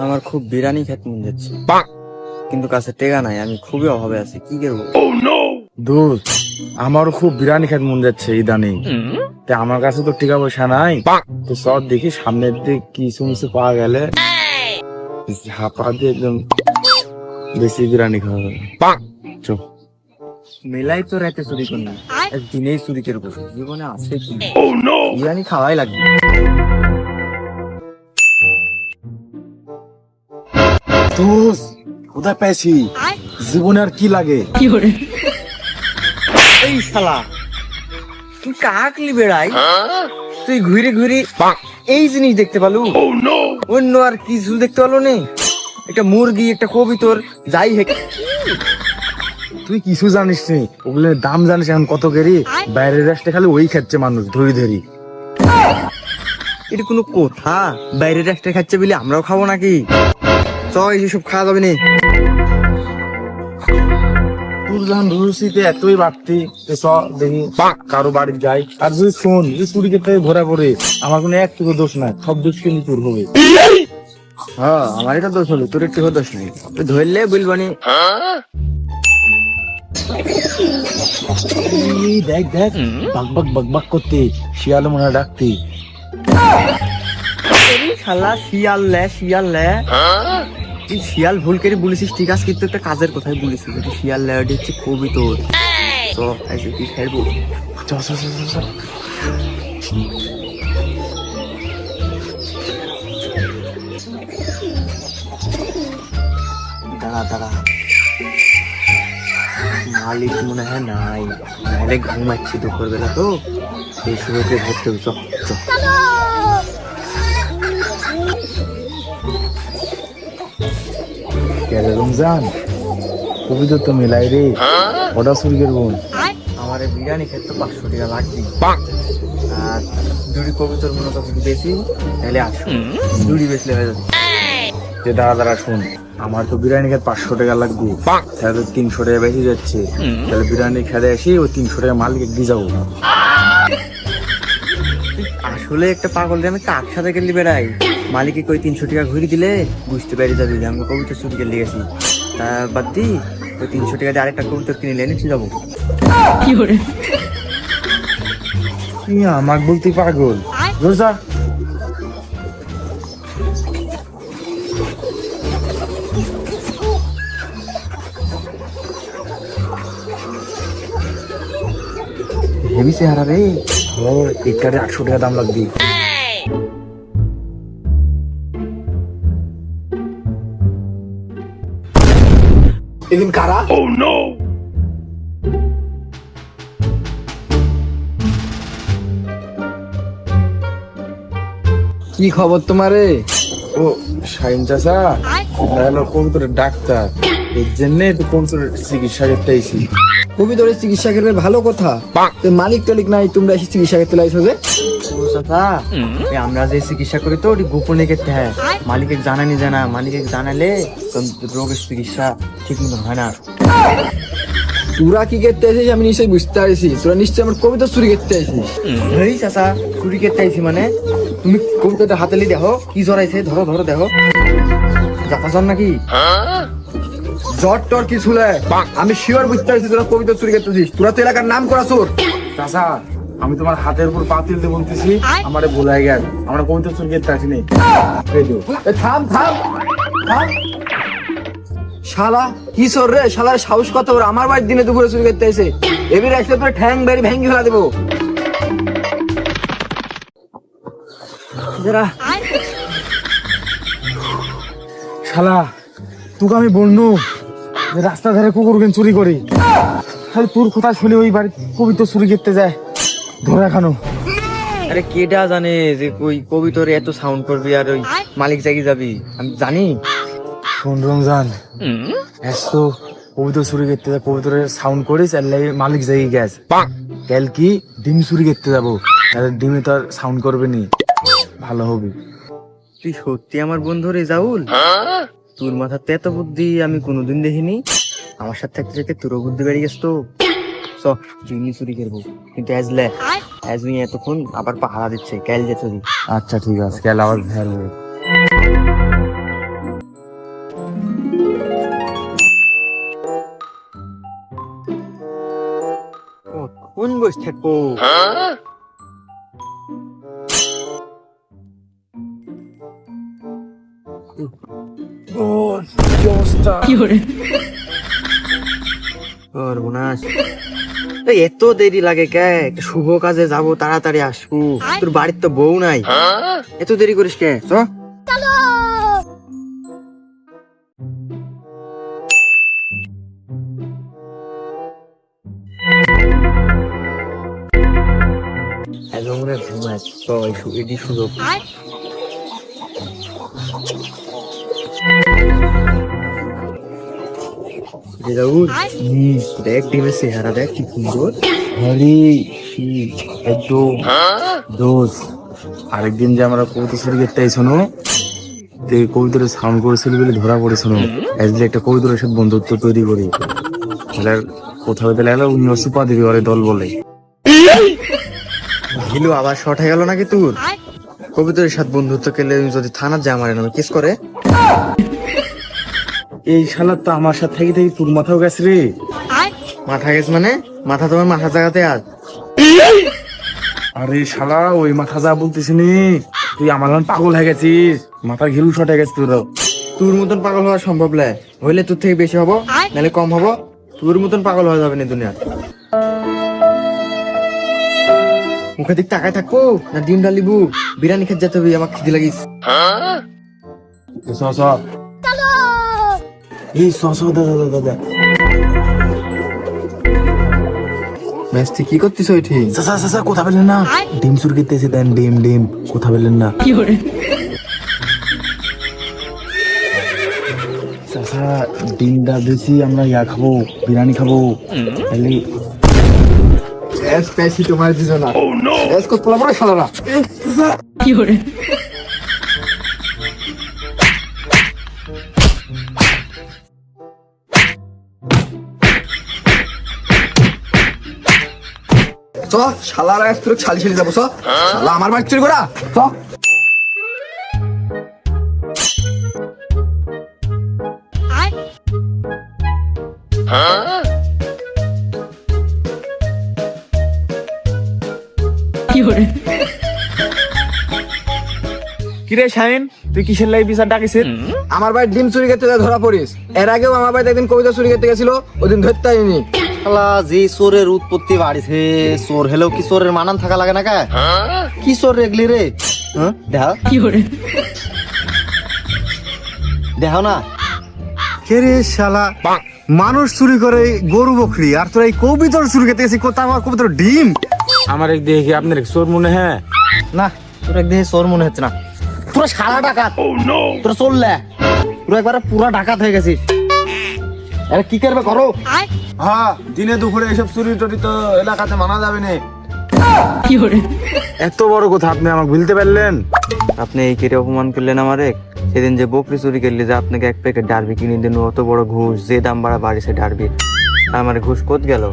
আমার খুব বিরিয়ানি খেতে মন যাচ্ছে, কিন্তু কাছে টেকা নাই, আমি খুবই অভাবে আছি, কি করবো? দোস্ত আমারও খুব বিরিয়ানি খেতে মন যাচ্ছে ইদানিং, আমার কাছে তো টাকা পয়সা নাই। তো সব দেখি সামনের দিকে কিছু মিছু পাওয়া গেলে ঝাপা দিয়ে একদম বেশি বিরিয়ানি খাওয়া হবে। চল মেলাই তো রাতে চুরি করলাম, দিনেই চুরি করবো, জীবনে আছে কি? বিরিয়ানি খাওয়াই লাগবে। দোস্ত কোথায় পেয়েছি, জীবনে আর কি লাগে? এই শালা তুই কাকলি বেড়াই, তুই ঘুরে ঘুরে এই জিনিস দেখতে পালু, অন্য আর কিছু দেখতে পালো নে? একটা মুরগি, একটা কবিতর, যাই হোক। তুই কিছু জানিস নি, ওগুলোর দাম জানিস এখন কত কেরি? বাইরের রাস্তায় খালি ওই খাচ্ছে মানুষ ধরি ধরি। এটা কোনো কথা? বাইরের একটা খাচ্ছে বলে আমরাও খাবো নাকি? এইসব খাওয়া যাবে না। তোর যখন রুচিতে এতই বাড়তি, দেখি কারো বাড়ি যাই। আর যদি শোন, চুরি ক্ষেত্রে ভরা পড়ে আমার কোনো একটুকু দোষ নাই, সব দোষ কিন্তু তোর হবে। হ্যাঁ, আমার এটা দোষ হলো, তোর একটু দোষ নেই, তুই ধরলে বলবানি। দেখ দেখ বাক বাক বাক বাক করতে, শিয়াল মনে হয় ডাকতে। শালা শিয়াল লে, শিয়াল লে, তুই শিয়াল ভুল করে বলেছিস, ঠিক আছে, কিন্তু একটা কাজের কথাই বলেছিস। শিয়াল লে হচ্ছে খুবই তোর তো এসে কি খাইবো। দাঁড়া দাঁড়া, মালিক মনে হয় নাই, নাহলে ঘুমাচ্ছি দুপুর বেলা তো, এই শুরুতে ধরতে হবে। রমজান কবিতা তো মেলাই রে, ওটা চুরি করবো। আমার বিরিয়ানি খেতে 500 টাকা লাগবে, আর দুটি কবিতর মনে করো বেশি, তাহলে 800 দুটি বেশি হয়ে যাবে। যে দাঁড়া দাঁড়া শোন, আমার তো বিরিয়ানি খেতে 500 টাকা লাগবে, তাহলে 300 টাকা বেশি যাচ্ছে। তাহলে বিরিয়ানি খেতে এসে ওই 300 টাকা মালিক দিয়ে যাবো। আসলে একটা পাগল রে, আমি কাক সাথে গেলি বেড়াই, মালিকে কই 300 টাকা ঘুরে দিলে বুঝতে পারি যাবি যে আমি কবিতর চুরি করে গেছি। তা বাদ দি, ওই 300 টাকা দিয়ে আরেকটা কবিতর কিনে নিয়ে যাবো। আমাকে বলতে পাগল রোজা। হেভি চেহারা রে, এক কাটে 800 টাকা দাম লাগবে। এদিন কারা? কি খবর তোমারে? ও শাহিন চাচা, কবুতরের ডাক্তার, এর জন্য তো কবুতরের চিকিৎসা করতে আইছি। কবিতরের চিকিৎসা করবে, ভালো কথা। মালিক টালিক নাই, তোমরা এসে চিকিৎসা করতে লাইছো যে? আমরা যে চিকিৎসা করি তো ওটি গোপনে করতে হয়, মালিকে জানানি জানা, মালিকে জানালে রোগের চিকিৎসা ঠিক মতো হয় না। তোরা কি করতে আছিস আমি নিশ্চয়ই বুঝতে পারছি, তোরা নিশ্চয়ই আমার কবিতা চুরি করতে আছিস। এই চাচা, চুরি করতে আইছি মানে? তুমি কবিতাটা হাতে নিয়ে দেখো কি জড়াইছে, ধরো ধরো দেখো, যাতা জন নাকি জ্বর টর কি ছুলে, আমি শিওর বুঝতে পারছি তোরা কবিতা চুরি করতেছিস। তোরা তো এলাকার নাম করা চোর। চাচা আমি তোমার হাতের উপর পাতিল দিয়ে বলতেছি, আমারে ভুলাই গেল, আমরা কবিতা চুরি করতে আসিনি। থাম থাম থাম, শালা কি চোর রে, শালার সাহস কত ওর, আমার বাড়ির দিনে দুপুরে চুরি করতে এসে, এবার আসলে তোর ঠ্যাং বেরি ভেঙে ফেলা দেবো। শালা তোকে আমি বলনু যে রাস্তা ধারে কুকুর চুরি করি, তাহলে তোর কথা শুনে ওই বাড়ি কবিতা চুরি করতে যায়, ধরে এখানো। আরে কেডা জানে যে ওই কবিতরে এত সাউন্ড করবি আর ওই মালিক জাগি যাবি, আমি জানি। শোন রমজান, এত কবিতা চুরি করতে যায়, কবিতরের সাউন্ড করিস আর মালিক জাগি গেছে, কাল কি ডিম চুরি করতে যাবো, তাহলে ডিমে তো আর সাউন্ড করবে নি, ভালো হবে। তুই সত্যি আমার বন্ধু রে জাউল? তোর মাথাতে এত বুদ্ধি আমি কোনোদিন দেখিনি। আমার সাথে থাকতে থাকতে তোরও বুদ্ধি বেড়ে গেছে তো। চিনি চুরি করবো, কিন্তু আজ নিয়ে এতক্ষণ আবার পাহারা দিচ্ছে, কাল যেতে দিই। আচ্ছা ঠিক আছে, কাল আবার ভের হবে। কোন বসে থাকবো? ও কি অবস্থা! সর্বনাশ! এই এত দেরি লাগে কে? একটা শুভ কাজে যাবো, তাড়াতাড়ি আসবো। তোর বাড়ির তো বউ নাই, এত দেরি করিস কে? এটি সুযোগ। দেখ ডিমের চেহারা দেখ কি সুন্দর। হরি একদম দোষ। আরেকদিন যে আমরা কবুতর চুরি করতে আইসনো, কবুতরের সাউন্ড করেছিল বলে ধরা পড়েছিল। আজকে একটা কবুতরের সাথে বন্ধুত্ব তৈরি করি, তাহলে কোথাও দিলে উনি সুপা দিবি ওরে দল বলে। হিলু আবার শর্ট হয়ে গেল নাকি তোর? কবিতার সাথে বন্ধুত্ব করলে যদি থানার যায় আমার নামে কেস করে। এই শালার তো আমার সাথে থেকে থেকে তোর মাথাও গেছে রে। মাথা গেছে মানে? মাথা তোমার মাথা জায়গাতে আজ। আরে শালা ওই মাথা যা বলতেছি নি, তুই আমার গান পাগল হয়ে গেছিস, মাথার ঘিলু শর্ট হয়ে গেছে তোর। তোর মতন পাগল হওয়া সম্ভব নয়, হইলে তোর থেকে বেশি হবো নাহলে কম হবো। তোর মতন পাগল হয়ে যাবে না দুনিয়া। মুখের দিক তাকায় থাকবো না ডিম ডালিবু? বিরিয়ানি খেতে যেতে হবে, আমার খিদে লাগিস। এই দাদা ম্যাচটি কি করতিস ওইটি? চাচা কোথা পেলেন না? ডিম চুর খেতেছি, দেন ডিম কোথা পেলেন না? চাচা ডিমটা বেশি আমরা খাবো, বিরিয়ানি খাবো। তোমার দিছো না? পোলা পড়া শালারা। শালারা তোর ছালি ছালি যাবো। শালা আমার বাড়ি চুরি করা। কিরে শাহিন, তুই কিসের লাই বিচার ডাকিছিস? আমার বাড়ির ডিম চুরি করতে ধরা পড়িস। এর আগেও আমার বাড়িতে একদিন কবিতা চুরি করতে গেছিল, ওদিন ধরতে হয়নি। যে চোরের উৎপত্তি বাড়িছে, চোর হলেও কি চোরের মানান থাকা লাগে না? কা কি চোর রেগলি রে? দেখা দেখো না কে রে শালা, মানুষ চুরি করে গরু বকরি, আর তোরা এই কবিতর চুরি করতে গেছিস। কোথাও আমার কবিতর ডিম। আমার এক দেখে আপনার চোর মনে হয় না, তোর একদিন চোর মনে হচ্ছে না। তোরা সারা ডাকাত, তোরা চললে তোরা একবারে পুরা ডাকাত হয়ে গেছিস। আরে কি করবে করো। হ্যাঁ, দিনে দুপুরে এসব চুরি টুরি তো এলাকাতে মানা যাবে না। এত বড় কথা আপনি আমাকে বলতে পারলেন? আপনি এই কেটে অপমান করলেন আমারে। সেদিন যে বকরি চুরি করলে যে আপনাকে এক প্যাকেট ডারবি কিনে দিন, অত বড় ঘুষ, যে দাম বাড়া বাড়িছে ডারবি, আমার ঘুষ কত গেল?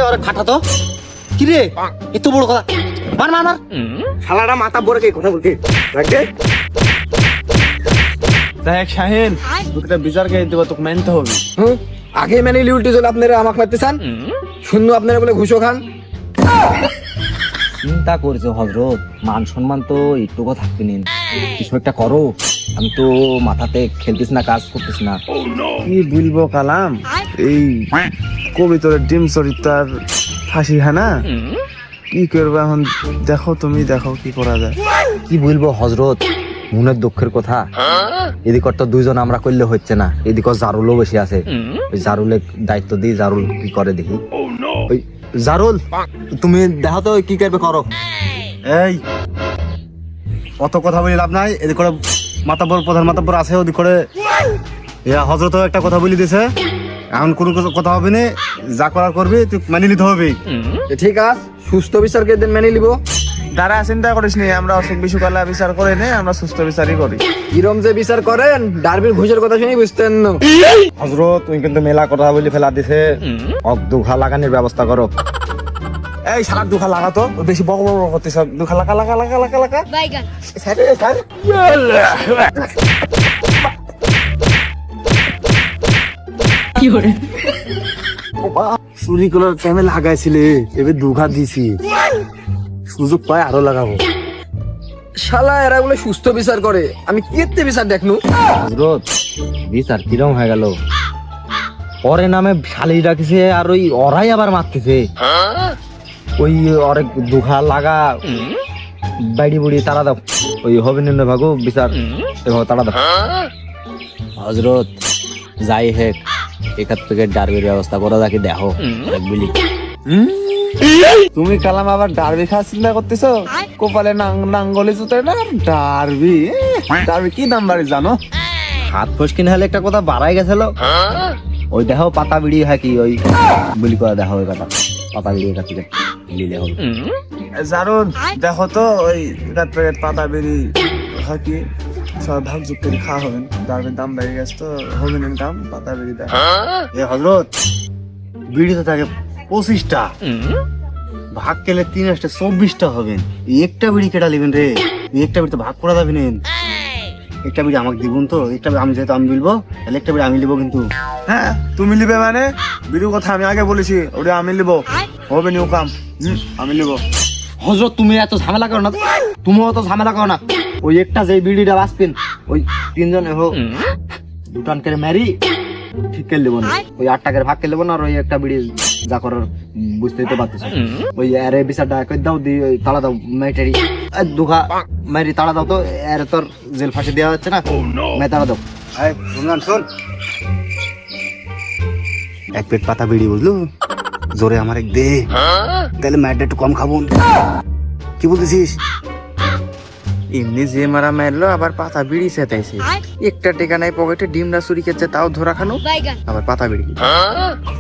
আরে খাটা তো কি রে, এত বড় কথা। মার মার মার। শালাটা মাথা বড় কে কথা বলতে রাখে। দেখ শাহিন, তোকে বিচার খেয়ে দেবো, তোকে মানতে হবে। আগে মেনে লিউটি চলে আপনারা আমাকে মারতে চান? শূন্য আপনারা বলে ঘুষও খান। চিন্তা করেছো হজরত, মান সম্মান তো একটুকু থাকতে নিন, কিছু একটা করো। আমি তো মাথাতে খেলতেছি না, কাজ করতেছি না। কি বলবো কালাম, এই কবিতরের ডিম চরিত্রার ফাঁসি হ্যাঁ না, কি করবো এখন? দেখো তুমি, দেখো কি করা যায়। কি বলবো হজরত, মনের দুঃখের কথা। এদিক তো দুইজন আমরা করলে হচ্ছে না, এদিক জারুলও বেশি আছে। ওই জারুলের দায়িত্ব দিই, জারুল কি করে দেখি। ওই জারুল, তুমি দেখো তো কি করবে করো। এই অত কথা বলি লাভ নাই। এদিক করে মাতাব্বর, প্রধান মাতাব্বর আছে, ওদিক করে হজরত একটা কথা বলি দিছে। এখন কোনো কথা হবে না, যা করার করবি তুই মেনে নিতে হবে। ঠিক আছে, সুস্থ বিচারকে মেনে নিব। দাঁড়া চিন্তা করিস নি, আমরা অসুখ বিসুখ আল্লাহ বিচার করে নে, আমরা সুস্থ বিচারই করি। কিরম যে বিচার করেন, ডার্বির ঘুষের কথা শুনি বুঝতেন না। হজরত তুমি কিন্তু মেলা কথা বলি ফেলা দিছে, দুঘা লাগানোর ব্যবস্থা করো। এই শালা দুখা লাগা তো, বেশি বক বক করতেছ, দুখা লাগা লাগা লাগা লাগা লাগা। বাইগান স্যার স্যার চুরি করার টাইমে লাগাইছিলে, এবার দুঘা দিছি, সুযোগ পায় আরো লাগাবো। শালা এরা বলে সুস্থ বিচার করে, আমি কেতে বিচার দেখনু। হজরত বিচার কিরম হয়ে গেল, ওরে নামে শালি রাখিছে আর ওই ওরাই আবার মারতেছে। ওই অরে দুঘা লাগা বাইড়ি বুড়ি তারা দাও, ওই হবে নিম্ন ভাগো বিচার এভাবে তারা দাও। হজরত যাই হেক একাত থেকে ডারবির ব্যবস্থা করা যাকে দেখো বুঝলি। তুমি কালাম আবার ডারবি খাওয়ার চিন্তা করতেছো? কপালে নাঙ্গলে জুতে না ডারবি, ডারবি কি দাম বাড়ি জানো? হাত ফসকিন হলে একটা কথা বাড়াই গেছিল, ওই দেখো পাতা বিড়ি হয় কি ওই বলি করে দেখো ওই কথা পাতা বিড়ি একাত থেকে লিলে হবে। জারুন দেখো তো ওই রাত প্যাকেট পাতা বেরি হয় কি সব ভাগ যোগ করে খাওয়া হবেন, ডারবির দাম বেড়ে গেছে তো হবেন দাম, পাতা বেরি দেয়। এ হজরত বিড়ি তো থাকে 25টা, ভাগ কেলে 3 24টা হবেন। এই একটা বিড়ি কেটা নেবেন রে, এই একটা বিড়ি তো ভাগ করা যাবে না। একটা বিড়ি আমাকে দিবুন তো, একটা বিড়ি আমি যেহেতু আমি বলবো তাহলে একটা বিড়ি আমি নিবো কিন্তু। হ্যাঁ তুমি নিবে মানে বিড়ির কথা আমি আগে বলেছি, ওটা আমি নিবো, হবে নি ও কাম, আমি নিবো। হজরত তুমি এত ঝামেলা করো না, তুমিও তো ঝামেলা করো না। ওই একটা যে বিড়িটা বাঁচবেন ওই তিনজনে হোক দুটান করে মারি ঠিক করে নেবো না, ওই 8 টাকার ভাগ করে নেবো না। আর ওই একটা বিড়ি যা করার বুঝতেই তো পারতেছ, ওই আরে বিচারটা করে দাও, দিয়ে ওই তালা দাও মেটারি দুঘা মারি তালা দাও তো, আরে তোর জেল ফাঁসি দেওয়া হচ্ছে না, মেয়ে তালা দাও। এই শুনলাম শোন, এক পেট পাতা বিড়ি বুঝলো, জোরে আমার এক দে, তাহলে ম্যাডটা একটু কম খাবো। কি বলতেছিস? এমনি যে মারা মারলো আবার পাতা বিড়ি চেতাইছে, একটা টেকা নাই পকেটে, ডিমরা চুরি খেচ্ছে তাও ধরা খানো, বাইগান আবার পাতা বিড়ি।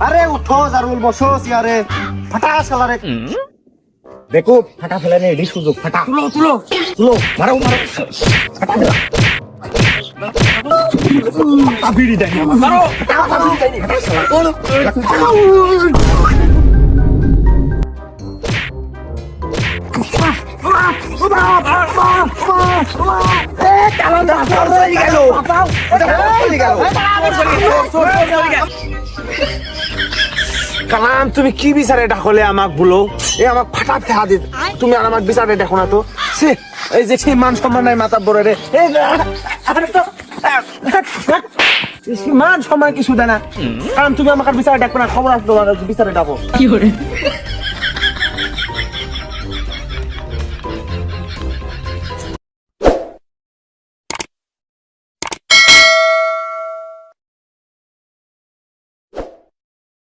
আরে উঠো জারুল, বসো চেয়ারে, ফাটা শালারে। দেখো ফাটা ফেলে নে, এডি সুযোগ, ফাটা তুলো তুলো তুলো, মারো মারো, ফাটা দে। বিড়ি দেয় মারো, কালাম তুমি কি বিচারে ডাকলে আমাক বলো, এ আমাক ফাটা ফেহা দিত, তুমি আর আমাক বিচারে দেখো না তো, সে এই যে সেই মান সম্মান নাই মাথা বড় রে, এই আরে তো মান সম্মান কিছু দেয় না, কারণ তুমি আমাকে বিচারে ডাকবে না, খবর আসতো বিচারে ডাকো।